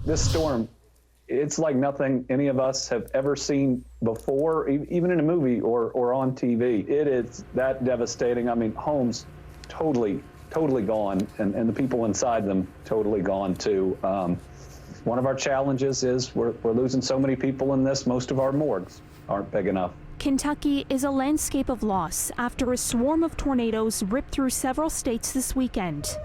This storm, it's like nothing any of us have ever seen before, even in a movie or on TV. It is that devastating. I mean, homes totally gone, and the people inside them totally gone too. One of our challenges is we're losing so many people in this. Most of our morgues aren't big enough. Kentucky is a landscape of loss after a swarm of tornadoes ripped through several states this weekend.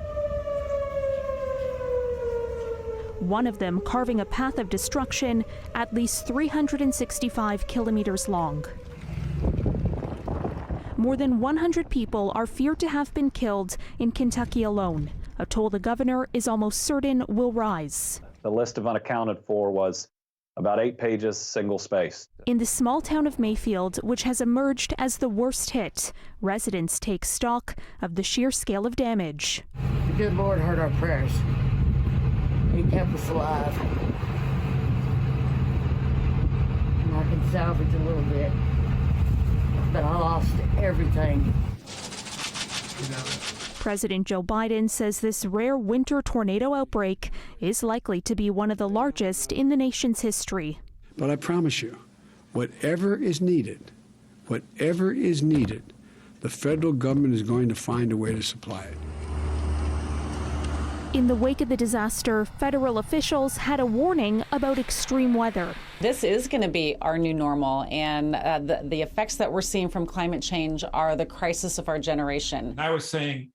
One of them carving a path of destruction at least 365 kilometers long. More than 100 people are feared to have been killed in Kentucky alone, a toll the governor is almost certain will rise. The list of unaccounted for was about 8 pages, single-spaced. In the small town of Mayfield, which has emerged as the worst hit, residents take stock of the sheer scale of damage. The good Lord heard our prayers. He kept us alive. And I can salvage a little bit, but I lost everything. President Joe Biden says this rare winter tornado outbreak is likely to be one of the largest in the nation's history. But I promise you, whatever is needed, the federal government is going to find a way to supply it. In the wake of the disaster, federal officials had a warning about extreme weather. This is going to be our new normal, and the effects that we're seeing from climate change are the crisis of our generation. I was saying,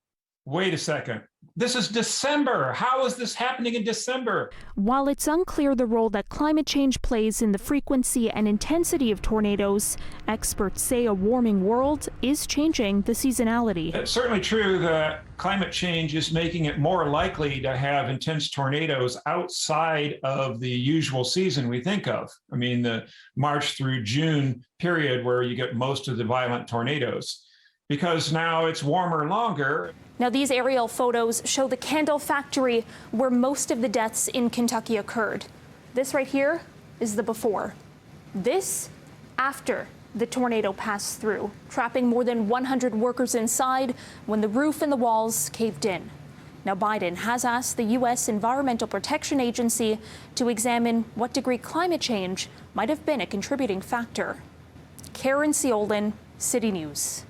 wait a second. This is December. How is this happening in December? While it's unclear the role that climate change plays in the frequency and intensity of tornadoes, experts say a warming world is changing the seasonality. It's certainly true that climate change is making it more likely to have intense tornadoes outside of the usual season we think of. I mean, the March through June period where you get most of the violent tornadoes. Because now it's warmer longer. Now, these aerial photos show the candle factory where most of the deaths in Kentucky occurred. This right here is the before. This after the tornado passed through, trapping more than 100 workers inside when the roof and the walls caved in. Now, Biden has asked the U.S. Environmental Protection Agency to examine what degree climate change might have been a contributing factor. Caryn Ceolin, City News.